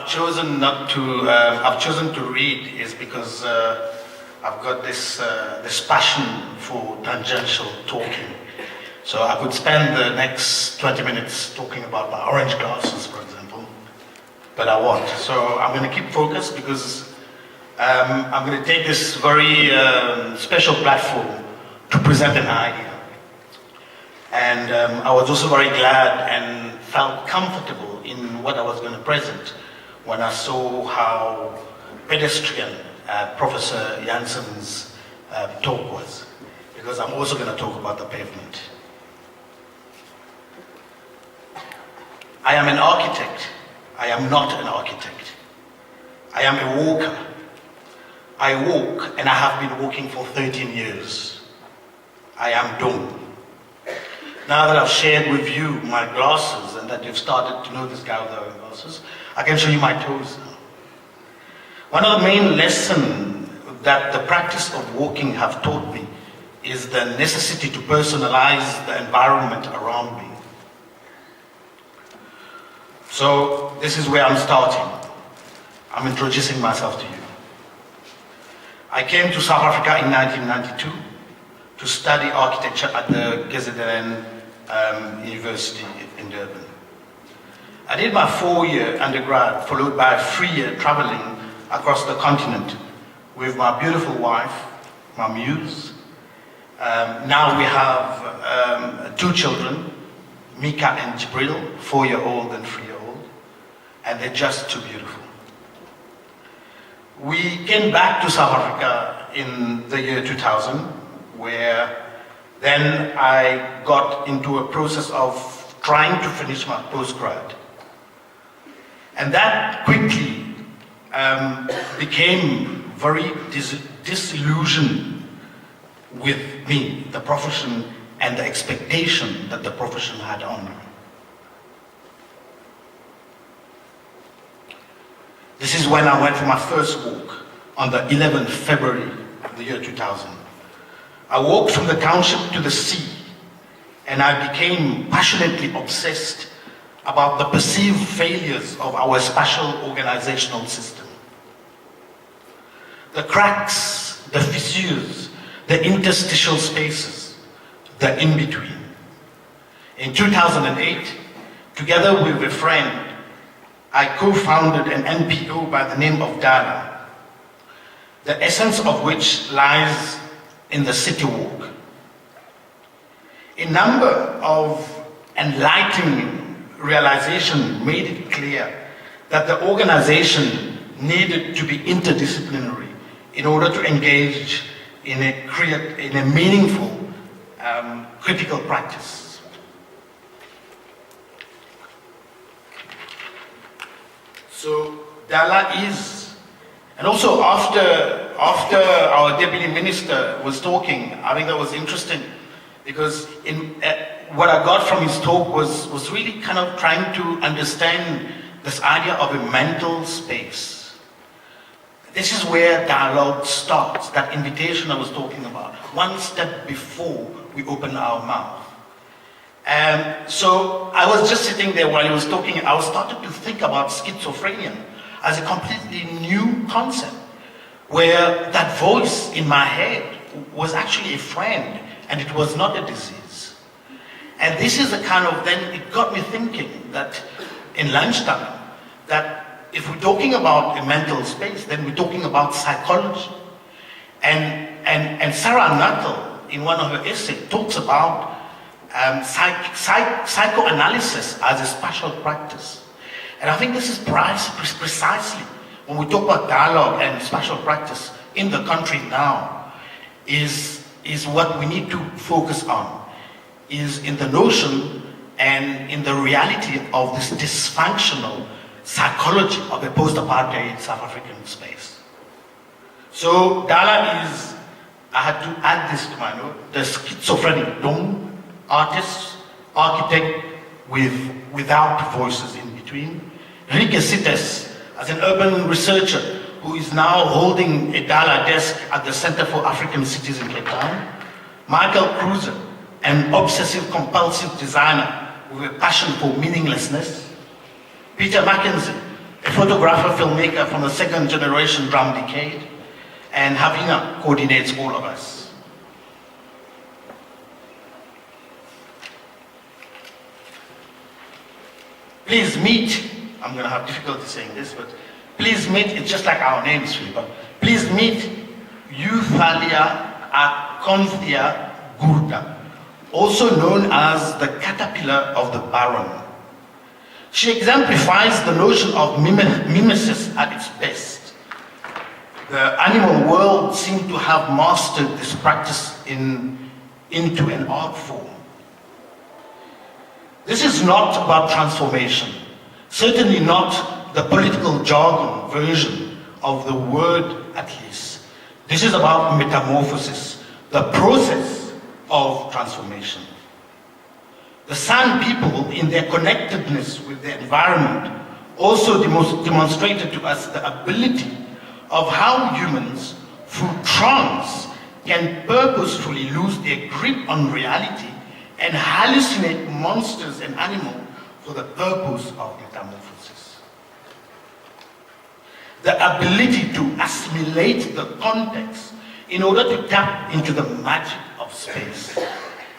I've chosen not to. I've chosen to read is because I've got this passion for tangential talking. So I could spend the next 20 minutes talking about my orange glasses, for example, but I won't. So I'm going to keep focused because I'm going to take this very special platform to present an idea. And I was also very glad and felt comfortable in what I was going to present when I saw how pedestrian Professor Janssen's talk was, because I'm also going to talk about the pavement. I am an architect. I am not an architect. I am a walker. I walk, and I have been walking for 13 years. I am Doung. Now that I've shared with you my glasses and that you've started to know this guy with the glasses, I can show you my toes now. One of the main lessons that the practice of walking have taught me is the necessity to personalize the environment around me. So this is where I'm starting. I'm introducing myself to you. I came to South Africa in 1992 to study architecture at the KZN University in Durban. I did my 4-year undergrad, followed by a 3-year traveling across the continent with my beautiful wife, my muse. Now we have 2 children, Mika and Jibril, 4-year-old and 3-year-old, and they're just too beautiful. We came back to South Africa in the year 2000, where then I got into a process of trying to finish my postgrad. And that quickly became very disillusioned with me, the profession, and the expectation that the profession had on me. This is when I went for my first walk on the 11th February of the year 2000. I walked from the township to the sea, and I became passionately obsessed about the perceived failures of our spatial organizational system. The cracks, the fissures, the interstitial spaces, the in-between. In 2008, together with a friend, I co-founded an NPO by the name of Dialogue, the essence of which lies in the city walk. A number of enlightening realizations made it clear that the organization needed to be interdisciplinary in order to engage in a meaningful critical practice. So Dala is, and also after our deputy minister was talking, I think that was interesting, because what I got from his talk was really kind of trying to understand this idea of a mental space. This is where dialogue starts, that invitation I was talking about, one step before we open our mouth. So I was just sitting there while he was talking, I was starting to think about schizophrenia as a completely new concept, where that voice in my head was actually a friend and it was not a disease. And this is a kind of, then it got me thinking that in lunchtime, that if we're talking about a mental space, then we're talking about psychology. And Sarah Nuttall, in one of her essays, talks about psychoanalysis as a spatial practice. And I think this is precisely when we talk about dialogue and spatial practice in the country now, is what we need to focus on, is in the notion and in the reality of this dysfunctional psychology of a post-apartheid South African space. So Dala is, I had to add this to my note, the schizophrenic Doung, artist, architect without voices in between. Enrique Sites, as an urban researcher who is now holding a Dala desk at the Center for African Cities in Cape Town. Michael Cruiser, an obsessive compulsive designer with a passion for meaninglessness. Peter Mackenzie, a photographer, filmmaker from the second generation drum decade, and Havina coordinates all of us. Please meet, I'm going to have difficulty saying this, but please meet, it's just like our names, Philippa. Please meet Euphalia aconthia gurta, also known as the caterpillar of the barren. She exemplifies the notion of mimesis at its best. The animal world seems to have mastered this practice into an art form. This is not about transformation, certainly not the political jargon version of the word at least. This is about metamorphosis, the process of transformation. The San people, in their connectedness with the environment, also demonstrated to us the ability of how humans, through trance, can purposefully lose their grip on reality and hallucinate monsters and animals for the purpose of metamorphosis. The ability to assimilate the context in order to tap into the magic of space.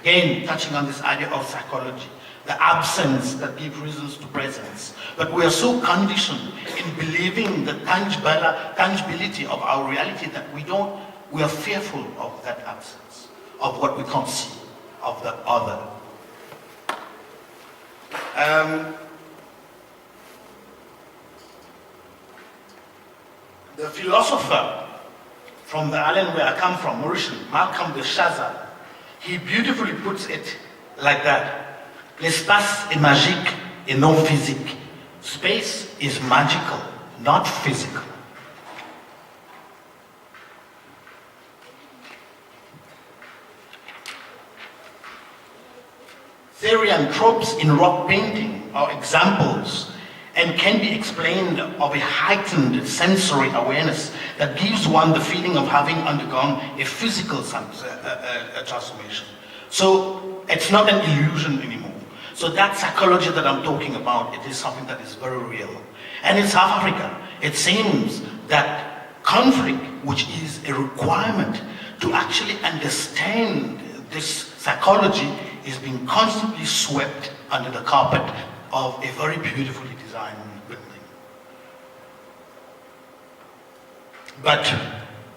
Again, touching on this idea of psychology, the absence that gives reasons to presence. But we are so conditioned in believing the tangibility of our reality that we are fearful of that absence, of what we can't see, of the other. The philosopher from the island where I come from, Mauritius, Malcolm de Chaza, he beautifully puts it like that. L'espace est magique et non physique. Space is magical, not physical. Syrian tropes in rock painting are examples and can be explained of a heightened sensory awareness that gives one the feeling of having undergone a physical transformation. So it's not an illusion anymore. So that psychology that I'm talking about, it is something that is very real. And in South Africa, it seems that conflict, which is a requirement to actually understand this psychology, is being constantly swept under the carpet of a very beautifully designed building. But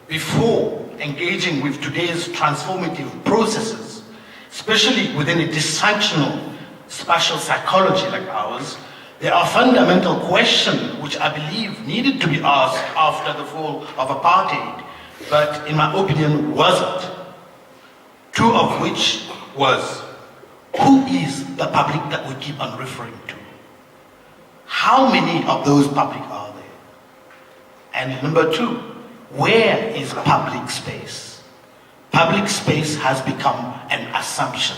before engaging with today's transformative processes, especially within a dysfunctional spatial psychology like ours, there are fundamental questions which I believe needed to be asked after the fall of apartheid, but in my opinion wasn't. Two of which was, who is the public that we keep on referring to? How many of those public are there? And number two, where is public space? Public space has become an assumption.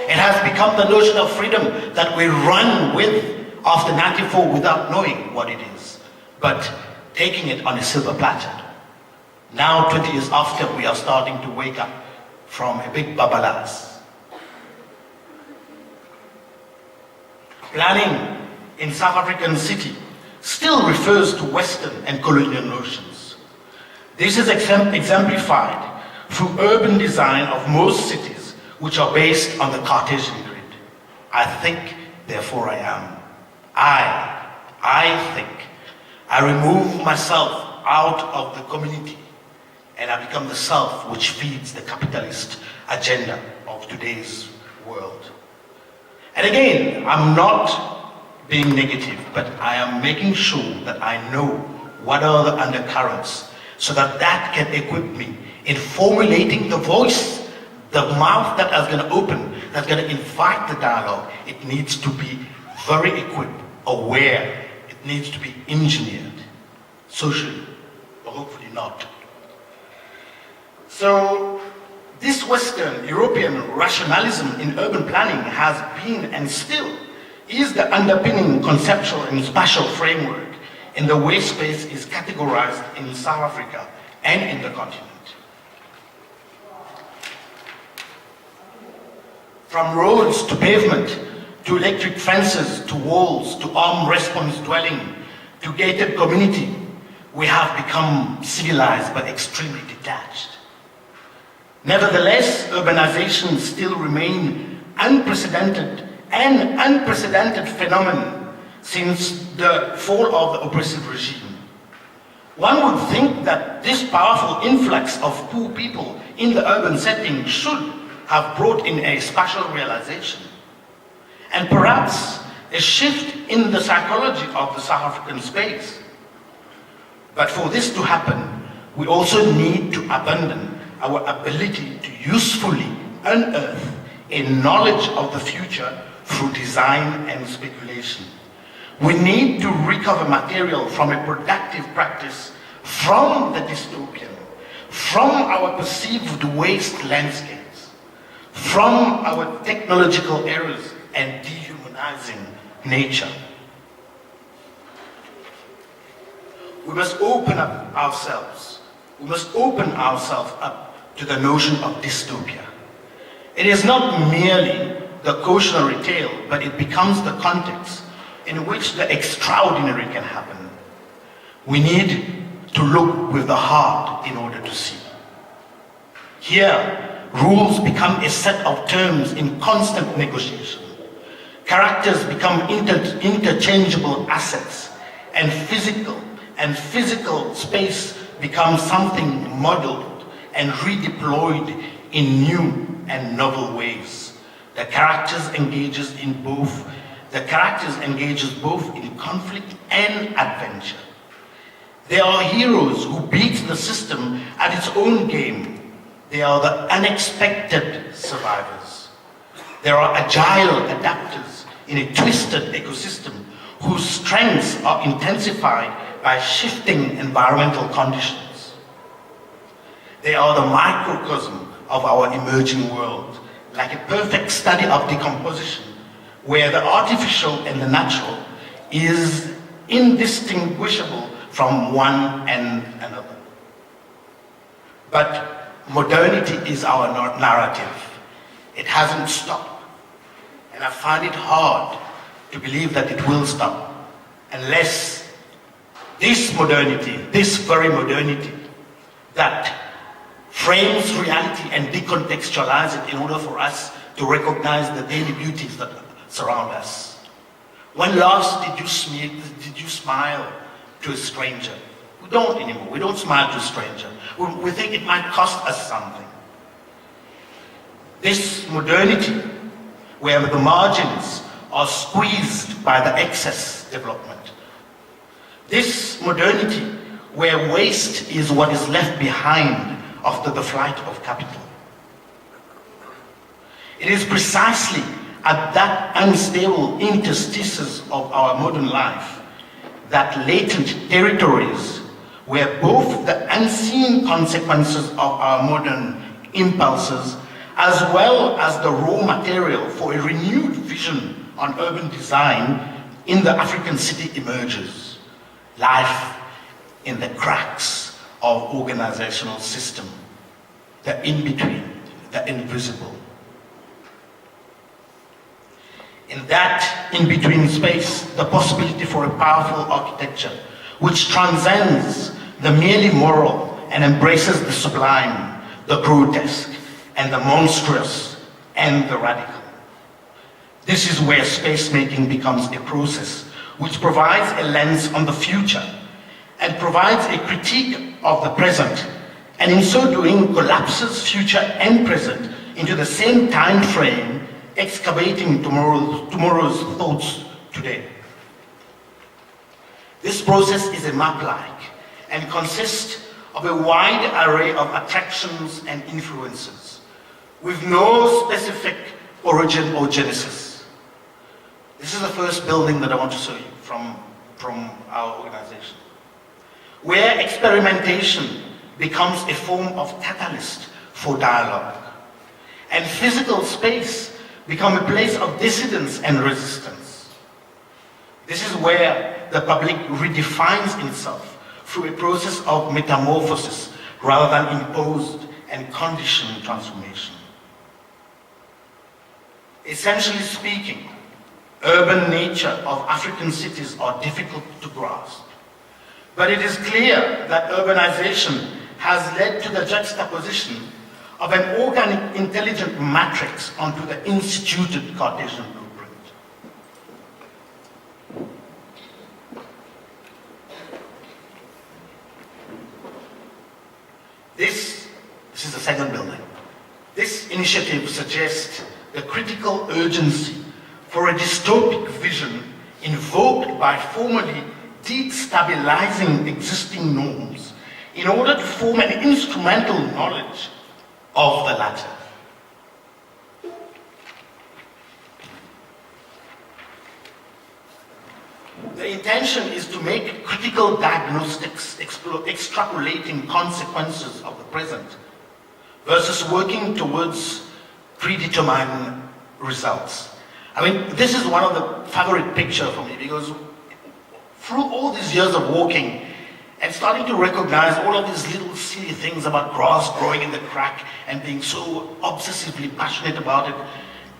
It has become the notion of freedom that we run with after 94 without knowing what it is, but taking it on a silver platter. Now, 20 years after, we are starting to wake up from a big babalas. Planning in South African city still refers to Western and colonial notions. This is exemplified through urban design of most cities, which are based on the Cartesian grid. I think, therefore I am. I think. I remove myself out of the community and I become the self which feeds the capitalist agenda of today's world. And again, I'm not being negative, but I am making sure that I know what are the undercurrents so that that can equip me in formulating the voice, the mouth that is going to open, that's going to invite the dialogue. It needs to be very equipped, aware. It needs to be engineered, socially, or hopefully not. So, this Western European rationalism in urban planning has been and still is the underpinning conceptual and spatial framework in the way space is categorized in South Africa and in the continent. From roads to pavement, to electric fences, to walls, to armed response dwelling, to gated community, we have become civilized but extremely detached. Nevertheless, urbanization still remains unprecedented phenomenon since the fall of the oppressive regime. One would think that this powerful influx of poor people in the urban setting should have brought in a spatial realization, and perhaps a shift in the psychology of the South African space. But for this to happen, we also need to abandon our ability to usefully unearth a knowledge of the future through design and speculation. We need to recover material from a productive practice, from the dystopian, from our perceived waste landscapes, from our technological errors and dehumanizing nature. We must open up ourselves. We must open ourselves up to the notion of dystopia. It is not merely the cautionary tale, but it becomes the context in which the extraordinary can happen. We need to look with the heart in order to see. Here, rules become a set of terms in constant negotiation. Characters become interchangeable assets, and physical space becomes something modeled and redeployed in new and novel ways. The characters engages both in conflict and adventure. They are heroes who beat the system at its own game. They are the unexpected survivors. They are agile adapters in a twisted ecosystem whose strengths are intensified by shifting environmental conditions. They are the microcosm of our emerging world, like a perfect study of decomposition, where the artificial and the natural is indistinguishable from one and another. But modernity is our narrative. It hasn't stopped. And I find it hard to believe that it will stop unless this modernity, this very modernity that frames reality and decontextualizes it in order for us to recognize the daily beauties that surround us. When last did you smile to a stranger? We don't anymore. We don't smile to a stranger. We think it might cost us something. This modernity, where the margins are squeezed by the excess development. This modernity, where waste is what is left behind after the flight of capital. It is precisely at that unstable interstices of our modern life, that latent territories, where both the unseen consequences of our modern impulses, as well as the raw material for a renewed vision on urban design in the African city emerges. Life in the cracks of organizational system, the in-between, the invisible. In that in-between space, the possibility for a powerful architecture which transcends the merely moral and embraces the sublime, the grotesque, and the monstrous, and the radical. This is where space-making becomes a process which provides a lens on the future and provides a critique of the present, and in so doing collapses future and present into the same time frame, excavating tomorrow's thoughts today. This process is a map-like and consists of a wide array of attractions and influences with no specific origin or genesis. This is the first building that I want to show you from our organization, where experimentation becomes a form of catalyst for dialogue, and physical space become a place of dissidence and resistance. This is where the public redefines itself through a process of metamorphosis rather than imposed and conditioned transformation. Essentially speaking, urban nature of African cities are difficult to grasp. But it is clear that urbanization has led to the juxtaposition of an organic intelligent matrix onto the instituted Cartesian blueprint. This is the second building. This initiative suggests the critical urgency for a dystopic vision invoked by formally destabilizing existing norms in order to form an instrumental knowledge of the latter. The intention is to make critical diagnostics extrapolating consequences of the present versus working towards predetermined results. I mean, this is one of the favorite pictures for me, because through all these years of walking and starting to recognize all of these little silly things about grass growing in the crack and being so obsessively passionate about it,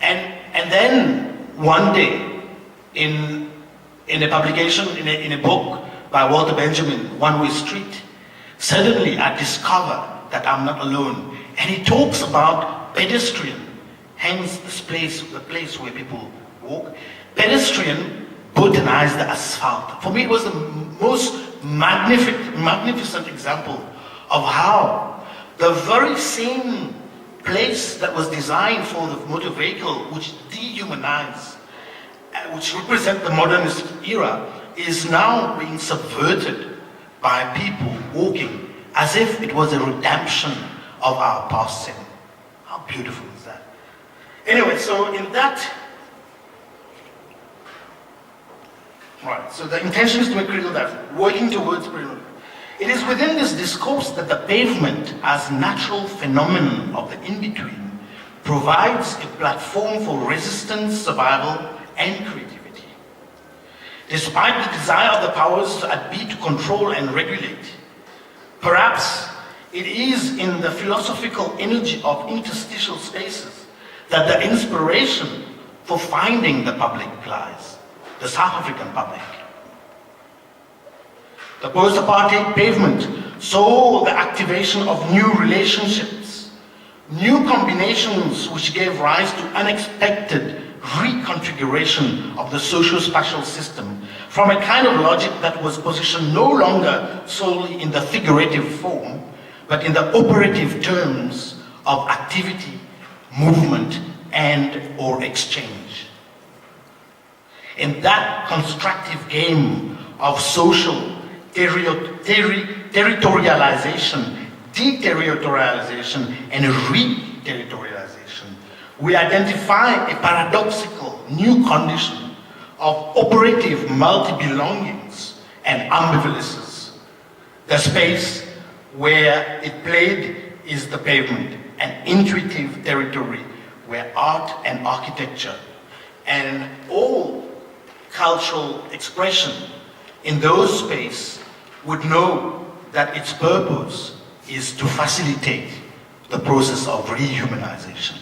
and then one day in a publication, in a book by Walter Benjamin, One Way Street, suddenly I discover that I'm not alone. And he talks about pedestrian, hence this place, the place where people walk. Pedestrian botanized the asphalt. For me, it was the most magnificent example of how the very same place that was designed for the motor vehicle, which dehumanized, which represent the modernist era, is now being subverted by people walking as if it was a redemption of our past sin. How beautiful is that? Anyway, so in that, right, so the intention is to make critical that working towards freedom. It is within this discourse that the pavement as natural phenomenon of the in-between provides a platform for resistance, survival, and creativity. Despite the desire of the powers at be to control and regulate, perhaps it is in the philosophical energy of interstitial spaces that the inspiration for finding the public lies, the South African public. The post-apartheid pavement saw the activation of new relationships, new combinations which gave rise to unexpected reconfiguration of the socio-spatial system from a kind of logic that was positioned no longer solely in the figurative form, but in the operative terms of activity, movement, and or exchange. In that constructive game of social territorialization, deterritorialization, and re-territorialization, we identify a paradoxical new condition of operative multi-belongings and ambivalences. The space where it played is the pavement, an intuitive territory where art and architecture and all cultural expression in those spaces would know that its purpose is to facilitate the process of rehumanization.